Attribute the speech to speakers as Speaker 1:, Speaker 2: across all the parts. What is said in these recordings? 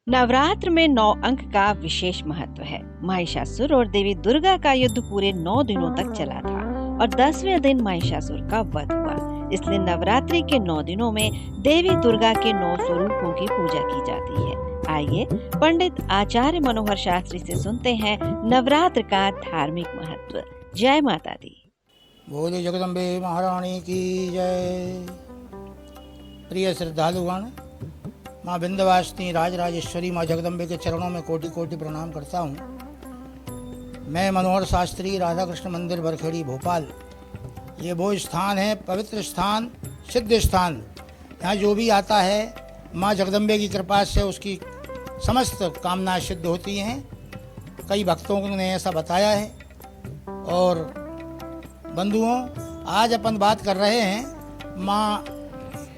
Speaker 1: नवरात्र में 9 अंक का विशेष महत्व है। महिषासुर और देवी दुर्गा का युद्ध पूरे 9 दिनों तक चला था और 10वें दिन महिषासुर का वध हुआ। इसलिए नवरात्रि के 9 दिनों में देवी दुर्गा के 9 स्वरूपों की पूजा की जाती है। आइए पंडित आचार्य मनोहर शास्त्री से सुनते हैं नवरात्र का धार्मिक महत्व। जय माता दी।
Speaker 2: बोले जगदम्बे महारानी की जय। प्रिय श्रद्धालुगण, माँ विंध्यवासिनी राजराजेश्वरी माँ जगदम्बे के चरणों में कोटि कोटि प्रणाम करता हूँ। मैं मनोहर शास्त्री, राधा कृष्ण मंदिर बरखेड़ी भोपाल। ये वो स्थान है, पवित्र स्थान, सिद्ध स्थान। यहाँ जो भी आता है माँ जगदम्बे की कृपा से उसकी समस्त कामनाएं सिद्ध होती हैं। कई भक्तों ने ऐसा बताया है। और बंधुओं, आज अपन बात कर रहे हैं माँ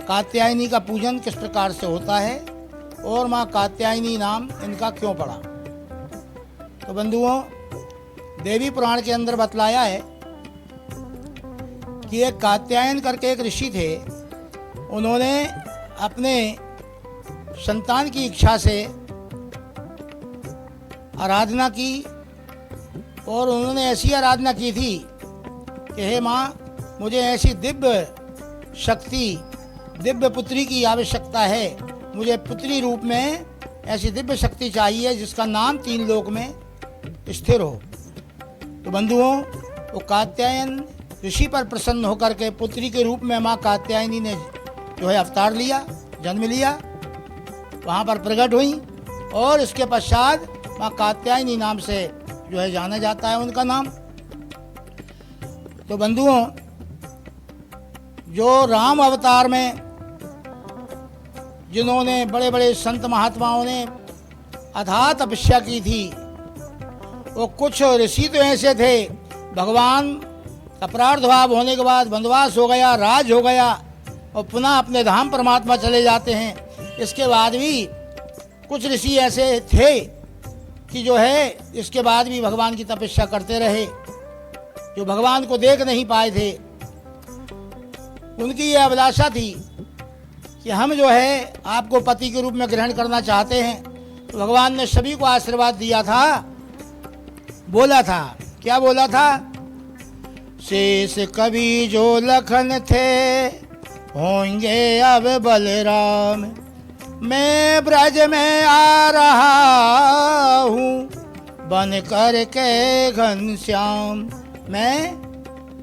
Speaker 2: कात्यायनी का पूजन किस प्रकार से होता है और माँ कात्यायनी नाम इनका क्यों पड़ा। तो बंधुओं, देवी पुराण के अंदर बतलाया है कि एक कात्यायन करके एक ऋषि थे। उन्होंने अपने संतान की इच्छा से आराधना की और उन्होंने ऐसी आराधना की थी कि हे माँ, मुझे ऐसी दिव्य शक्ति, दिव्य पुत्री की आवश्यकता है। मुझे पुत्री रूप में ऐसी दिव्य शक्ति चाहिए जिसका नाम 3 लोक में स्थिर हो। तो बंधुओं, वो कात्यायन ऋषि पर प्रसन्न होकर के पुत्री के रूप में माँ कात्यायनी ने जो है अवतार लिया, जन्म लिया, वहाँ पर प्रकट हुई और इसके पश्चात माँ कात्यायनी नाम से जो है जाना जाता है उनका नाम। तो बंधुओं, जो राम अवतार में जिन्होंने बड़े बड़े संत महात्माओं ने अथाह तपस्या की थी, वो कुछ ऋषि तो ऐसे थे, भगवान का प्रादुर्भाव होने के बाद वनवास हो गया, राज हो गया और पुनः अपने धाम परमात्मा चले जाते हैं। इसके बाद भी कुछ ऋषि ऐसे थे कि जो है इसके बाद भी भगवान की तपस्या करते रहे, जो भगवान को देख नहीं पाए थे। उनकी ये अभिलाषा थी कि हम जो है आपको पति के रूप में ग्रहण करना चाहते हैं। तो भगवान ने सभी को आशीर्वाद दिया था, बोला था, क्या बोला था? शेष कवि जो लखन थे, होंगे अब बलराम। मैं ब्रज में आ रहा हूँ, बन कर के घनश्याम। मैं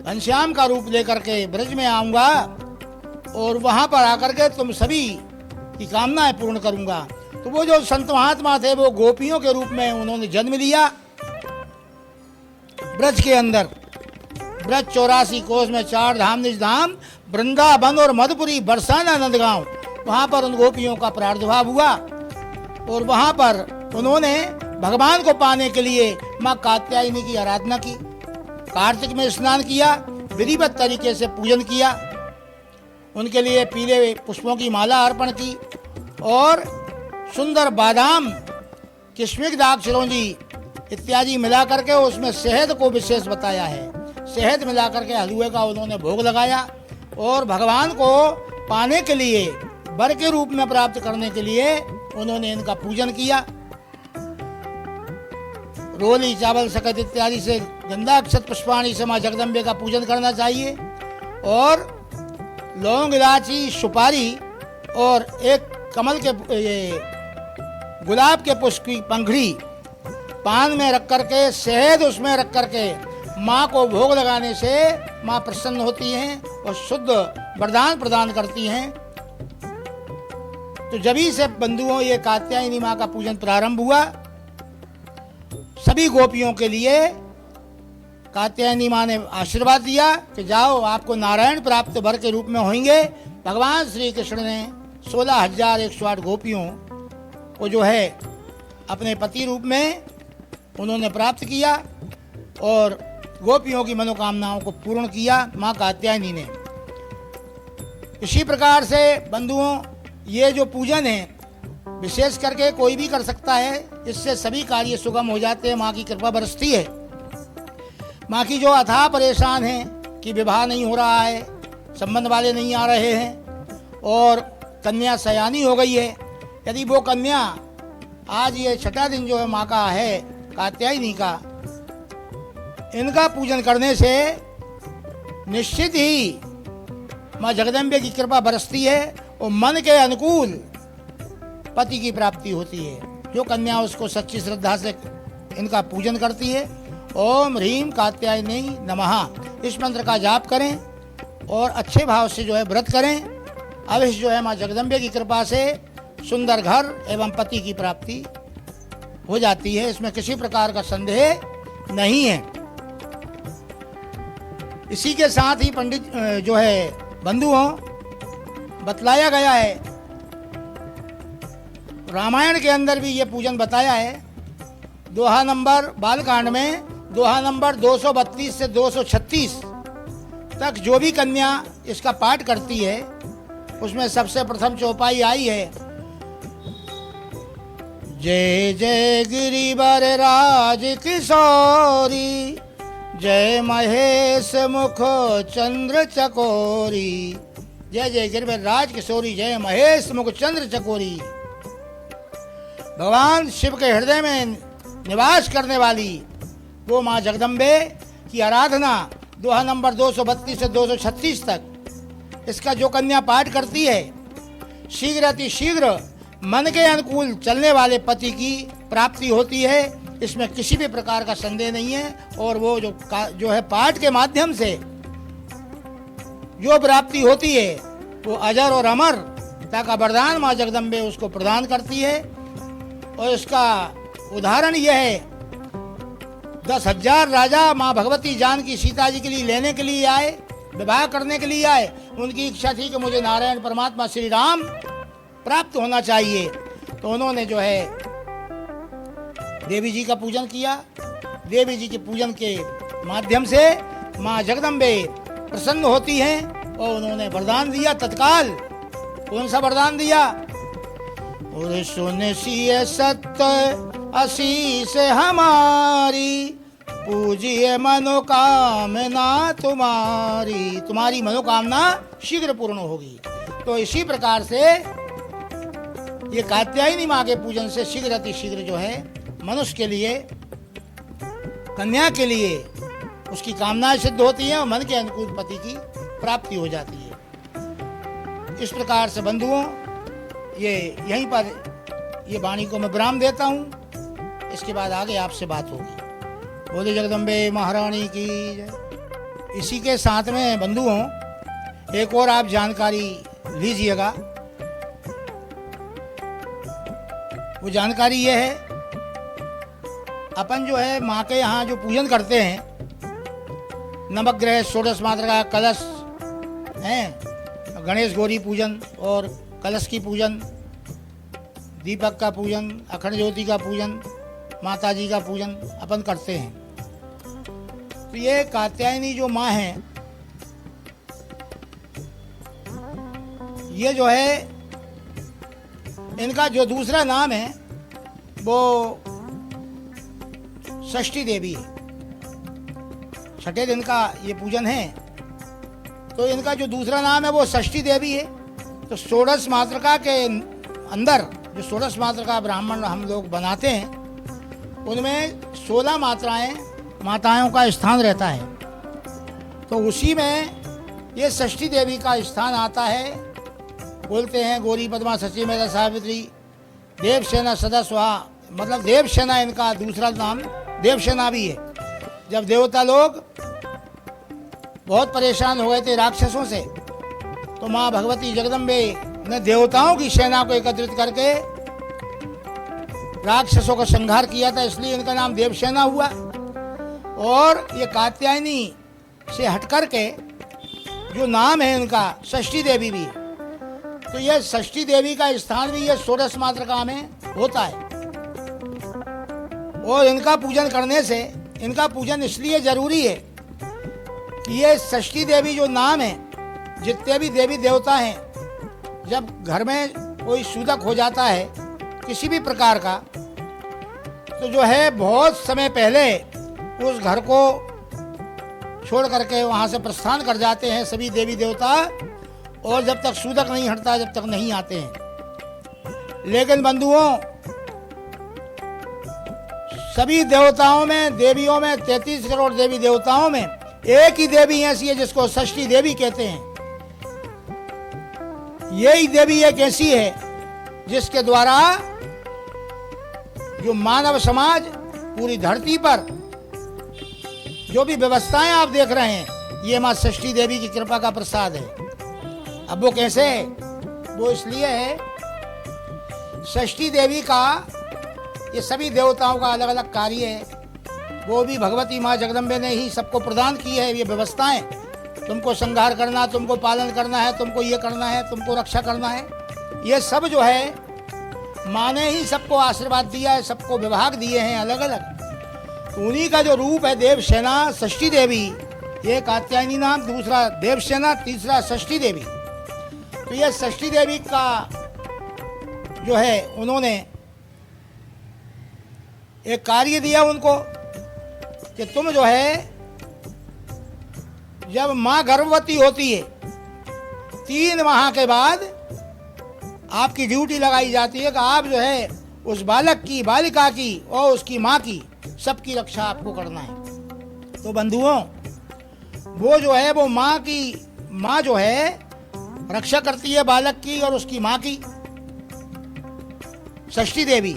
Speaker 2: घनश्याम का रूप लेकर के ब्रज में आऊँगा और वहाँ पर आकर के तुम सभी की कामनाएं पूर्ण करूँगा। तो वो जो संत महात्मा थे वो गोपियों के रूप में उन्होंने जन्म लिया ब्रज के अंदर। ब्रज 84 कोस में 4 धाम निज धाम, वृंदावन और मधुपुरी बरसाना नंदगांव। वहाँ पर उन गोपियों का प्रादुर्भाव हुआ और वहाँ पर उन्होंने भगवान को पाने के लिए माँ कात्यायनी की आराधना की। कार्तिक में स्नान किया, विधिवत तरीके से पूजन किया, उनके लिए पीले पुष्पों की माला अर्पण की और सुंदर बादाम, किशमिश, दाग चिरौंजी इत्यादि मिला करके उसमें शहद को विशेष बताया है। शहद मिला करके हलवे का उन्होंने भोग लगाया और भगवान को पाने के लिए, वर के रूप में प्राप्त करने के लिए उन्होंने इनका पूजन किया। रोली, चावल, शकत इत्यादि से, गंधा अक्षत पुष्पाणी से माँ जगदम्बे का पूजन करना चाहिए और लौंग, इलायची, सुपारी और एक कमल के गुलाब के पुष्प की पंखड़ी पान में रख करके, शहद उसमें रख करके माँ को भोग लगाने से माँ प्रसन्न होती हैं और शुद्ध वरदान प्रदान करती हैं। तो जभी से बंधुओं ये कात्यायनी माँ का पूजन प्रारंभ हुआ। सभी गोपियों के लिए कात्यायनी माँ ने आशीर्वाद दिया कि जाओ, आपको नारायण प्राप्त वर के रूप में होंगे। भगवान श्री कृष्ण ने 16,108 गोपियों को जो है अपने पति रूप में उन्होंने प्राप्त किया और गोपियों की मनोकामनाओं को पूर्ण किया माँ कात्यायनी ने। इसी प्रकार से बंधुओं, ये जो पूजन है विशेष करके कोई भी कर सकता है, इससे सभी कार्य सुगम हो जाते हैं। माँ की कृपा बरसती है। माँ की जो अथाह परेशान हैं कि विवाह नहीं हो रहा है, संबंध वाले नहीं आ रहे हैं और कन्या सयानी हो गई है, यदि वो कन्या आज ये छठा दिन जो है माँ का है, कात्यायनी का, इनका पूजन करने से निश्चित ही माँ जगदम्बे की कृपा बरसती है और मन के अनुकूल पति की प्राप्ति होती है। जो कन्या उसको सच्ची श्रद्धा से इनका पूजन करती है, ओम ह्रीम कात्यायनी नमः, इस मंत्र का जाप करें और अच्छे भाव से जो है व्रत करें। अवश्य जो है माँ जगदम्बे की कृपा से सुंदर घर एवं पति की प्राप्ति हो जाती है। इसमें किसी प्रकार का संदेह नहीं है। इसी के साथ ही पंडित जो है बंधुओं, बतलाया गया है, रामायण के अंदर भी ये पूजन बताया है। दोहा नंबर बालकांड में दोहा नंबर 232 से 236 तक जो भी कन्या इसका पाठ करती है, उसमें सबसे प्रथम चौपाई आई है, जय जय गिरिवर राज किशोरी, जय महेश मुख चंद्र चकोरी, जय जय गिरिवर राज किशोरी, जय महेश मुख चंद्र चकोरी। भगवान शिव के हृदय में निवास करने वाली वो माँ जगदम्बे की आराधना दोहा नंबर 232 से 236 तक इसका जो कन्या पाठ करती है, शीघ्र अति शीघ्र मन के अनुकूल चलने वाले पति की प्राप्ति होती है। इसमें किसी भी प्रकार का संदेह नहीं है। और वो जो है पाठ के माध्यम से जो प्राप्ति होती है वो अजर और अमरता का वरदान माँ जगदम्बे उसको प्रदान करती है। और इसका उदाहरण यह है, 10,000 राजा माँ भगवती जानकी सीता जी के लिए लेने के लिए आए, विवाह करने के लिए आए। उनकी इच्छा थी कि मुझे नारायण परमात्मा श्री राम प्राप्त होना चाहिए। तो उन्होंने जो है देवी जी का पूजन किया। देवी जी के पूजन के माध्यम से माँ जगदम्बे प्रसन्न होती हैं और उन्होंने वरदान दिया तत्काल। कौन सा वरदान दिया? और सुन सिय सत्य आशीष हमारी, पूजिए मनोकामना तुम्हारी, तुम्हारी मनोकामना शीघ्र पूर्ण होगी। तो इसी प्रकार से ये कात्यायनी माँ के पूजन से शीघ्र अति शीघ्र जो है मनुष्य के लिए, कन्या के लिए उसकी कामनाएं सिद्ध होती हैं और मन के अनुकूल पति की प्राप्ति हो जाती है। इस प्रकार से बंधुओं, ये यहीं पर ये वाणी को मैं विराम देता हूँ। इसके बाद आगे आपसे बात होगी। बोले जगदम्बे महारानी की जय। इसी के साथ में बंधुओं एक और आप जानकारी लीजिएगा। वो जानकारी ये है, अपन जो है माँ के यहाँ जो पूजन करते हैं, नवग्रह षोडश मात्रा का कलश है, गणेश गौरी पूजन और कलश की पूजन, दीपक का पूजन, अखंड ज्योति का पूजन, माता जी का पूजन अपन करते हैं। तो ये कात्यायनी जो माँ है, ये जो है इनका जो दूसरा नाम है वो षष्ठी देवी है। छठे दिन का ये पूजन है, तो इनका जो दूसरा नाम है वो षष्ठी देवी है। तो षोडश मातृका के अंदर जो षोडश मातृका ब्राह्मण हम लोग बनाते हैं, उनमें 16 माताओं का स्थान रहता है। तो उसी में ये षष्ठी देवी का स्थान आता है। बोलते हैं गौरी पद्मा सची मेधा सावित्री देवसेना सदा स्वाहा, मतलब देवसेना इनका दूसरा नाम देवसेना भी है। जब देवता लोग बहुत परेशान हो गए थे राक्षसों से, तो माँ भगवती जगदम्बे ने देवताओं की सेना को एकत्रित करके राक्षसों का संहार किया था, इसलिए इनका नाम देवसेना हुआ। और ये कात्यायनी से हट करके जो नाम है इनका षष्ठी देवी भी, तो यह षष्ठी देवी का स्थान भी ये षोडश मातृका में होता है। और इनका पूजन करने से, इनका पूजन इसलिए जरूरी है कि ये षष्ठी देवी जो नाम है, जितने भी देवी देवता हैं, जब घर में कोई सूतक हो जाता है किसी भी प्रकार का, तो जो है बहुत समय पहले उस घर को छोड़ करके वहाँ से प्रस्थान कर जाते हैं सभी देवी देवता, और जब तक सूतक नहीं हटता जब तक नहीं आते हैं। लेकिन बंधुओं, सभी देवताओं में, देवियों में, 33 करोड़ देवी देवताओं में एक ही देवी ऐसी है जिसको षष्ठी देवी कहते हैं। यही देवी एक ऐसी है जिसके द्वारा जो मानव समाज पूरी धरती पर जो भी व्यवस्थाएं आप देख रहे हैं, ये मां षष्ठी देवी की कृपा का प्रसाद है। अब वो कैसे है? वो इसलिए है, षष्ठी देवी का, ये सभी देवताओं का अलग अलग कार्य है। वो भी भगवती माँ जगदम्बे ने ही सबको प्रदान की है ये व्यवस्थाएं। तुमको संहार करना, तुमको पालन करना है, तुमको ये करना है, तुमको रक्षा करना है, ये सब जो है माँ ने ही सबको आशीर्वाद दिया है, सबको विभाग दिए हैं अलग अलग। उन्हीं का जो रूप है देवसेना षष्ठी देवी, एक कात्यायनी नाम, दूसरा देवसेना, तीसरा षष्ठी देवी। तो ये षष्ठी देवी का जो है उन्होंने एक कार्य दिया उनको कि तुम जो है जब माँ गर्भवती होती है 3 माह के बाद आपकी ड्यूटी लगाई जाती है कि आप जो है उस बालक की, बालिका की और उसकी माँ की, सबकी रक्षा आपको करना है। तो बंधुओं, वो जो है वो माँ जो है रक्षा करती है बालक की और उसकी माँ की, षष्ठी देवी।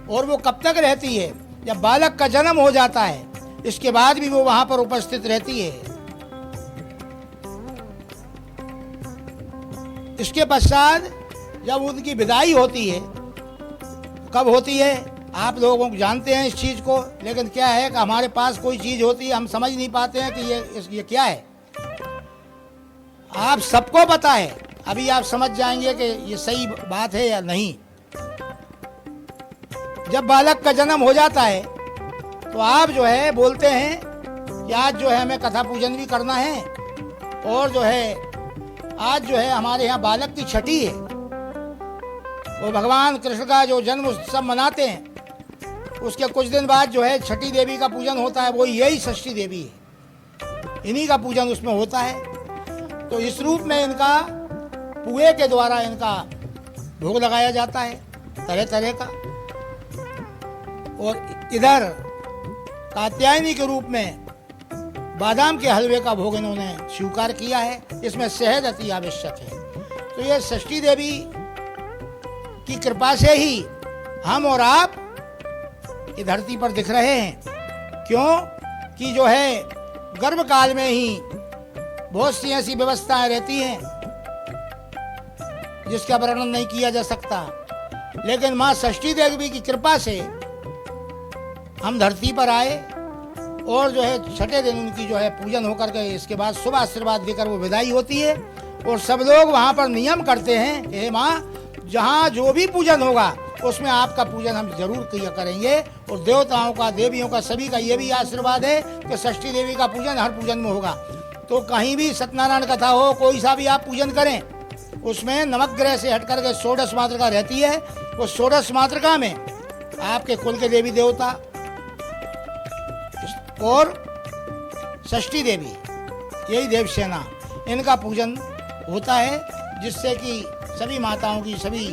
Speaker 2: और वो कब तक रहती है? जब बालक का जन्म हो जाता है, इसके बाद भी वो वहां पर उपस्थित रहती है। इसके पश्चात जब उनकी विदाई होती है, कब होती है आप लोगों को जानते हैं इस चीज को, लेकिन क्या है कि हमारे पास कोई चीज होती है, हम समझ नहीं पाते हैं कि ये क्या है। आप सबको पता है, अभी आप समझ जाएंगे कि ये सही बात है या नहीं। जब बालक का जन्म हो जाता है तो आप जो है बोलते हैं कि आज जो है हमें कथा पूजन भी करना है, और जो है आज जो है हमारे यहाँ बालक की छठी है, वो भगवान कृष्ण का जो जन्म उत्सव मनाते हैं। उसके कुछ दिन बाद जो है छठी देवी का पूजन होता है, वो यही षष्ठी देवी है, इन्हीं का पूजन उसमें होता है। तो इस रूप में इनका पुए के द्वारा इनका भोग लगाया जाता है तरह तरह का। और इधर कात्यायनी के रूप में बादाम के हलवे का भोग इन्होंने स्वीकार किया है। इसमें शहद अति आवश्यक है। तो ये षष्ठी देवी की कृपा से ही हम और आप ये धरती पर दिख रहे हैं। क्यों कि जो है गर्भ काल में ही बहुत सी ऐसी व्यवस्थाएं रहती हैं जिसका वर्णन नहीं किया जा सकता, लेकिन माँ षष्ठी देवी की कृपा से हम धरती पर आए, और जो है छठे दिन उनकी जो है पूजन होकर के इसके बाद शुभ आशीर्वाद देकर वो विदाई होती है। और सब लोग वहाँ पर नियम करते हैं कि हे माँ, जहाँ जो भी पूजन होगा उसमें आपका पूजन हम जरूर किया करेंगे। और देवताओं का, देवियों का, सभी का ये भी आशीर्वाद है कि षष्ठी देवी का पूजन हर पूजन में होगा। तो कहीं भी सत्यनारायण कथा हो, कोई सा भी आप पूजन करें, उसमें नवग्रह से हटकर के षोडश मातृका रहती है। वो षोडश मातृका में आपके कुल के देवी देवता और षष्ठी देवी, यही देवसेना, इनका पूजन होता है, जिससे कि सभी माताओं की, सभी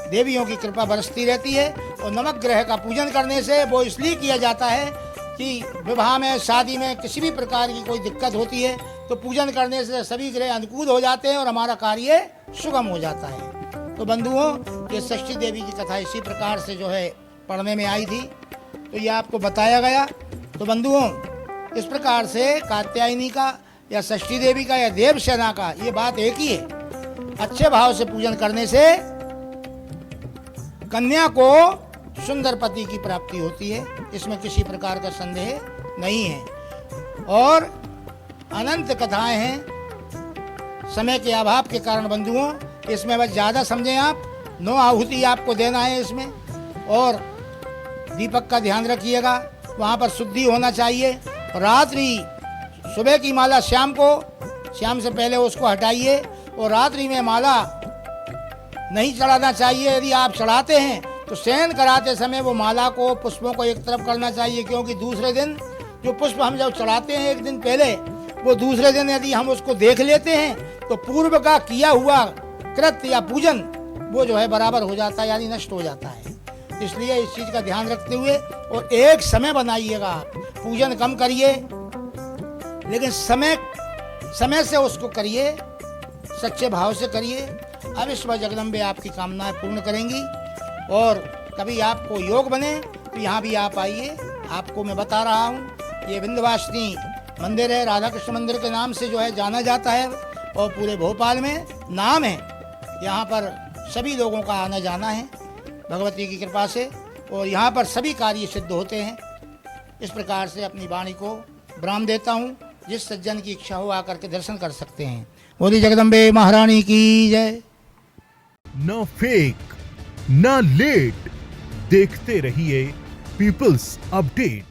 Speaker 2: देवियों की कृपा बरसती रहती है। और नवग्रह का पूजन करने से वो इसलिए किया जाता है कि विवाह में, शादी में किसी भी प्रकार की कोई दिक्कत होती है तो पूजन करने से सभी ग्रह अनुकूल हो जाते हैं और हमारा कार्य सुगम हो जाता है। तो बंधुओं, ये षष्ठी देवी की कथा इसी प्रकार से जो है पढ़ने में आई थी, तो ये आपको बताया गया। तो बंधुओं, इस प्रकार से कात्यायनी का या षष्ठी देवी का या देवसेना का ये बात एक ही है। अच्छे भाव से पूजन करने से कन्या को सुंदर पति की प्राप्ति होती है, इसमें किसी प्रकार का संदेह नहीं है। और अनंत कथाएं हैं, समय के अभाव के कारण बंधुओं इसमें बस ज़्यादा समझें आप। 9 आहुति आपको देना है इसमें, और दीपक का ध्यान रखिएगा, वहाँ पर शुद्धि होना चाहिए। रात्रि सुबह की माला शाम से पहले उसको हटाइए, और रात्रि में माला नहीं चढ़ाना चाहिए। यदि आप चढ़ाते हैं तो शयन कराते समय वो माला को, पुष्पों को एक तरफ करना चाहिए, क्योंकि दूसरे दिन जो पुष्प हम जब चढ़ाते हैं एक दिन पहले, वो दूसरे दिन यदि हम उसको देख लेते हैं तो पूर्व का किया हुआ कृत्य या पूजन वो जो है बराबर हो जाता है, यानी नष्ट हो जाता है। इसलिए इस चीज़ का ध्यान रखते हुए और एक समय बनाइएगा। पूजन कम करिए, लेकिन समय से उसको करिए, सच्चे भाव से करिए। अवश्य वह जगदम्बे आपकी कामनाएं पूर्ण करेंगी। और कभी आपको योग बने तो यहाँ भी आप आइए। आपको मैं बता रहा हूँ, ये विंध्यवासिनी मंदिर है, राधा कृष्ण मंदिर के नाम से जो है जाना जाता है और पूरे भोपाल में नाम है। यहाँ पर सभी लोगों का आना जाना है भगवती की कृपा से, और यहाँ पर सभी कार्य सिद्ध होते हैं। इस प्रकार से अपनी वाणी को विराम देता हूँ। जिस सज्जन की इच्छा हो आकर के दर्शन कर सकते हैं। बोली जगदम्बे महारानी की जय।
Speaker 3: न फेक न लेट, देखते रहिए पीपल्स अपडेट।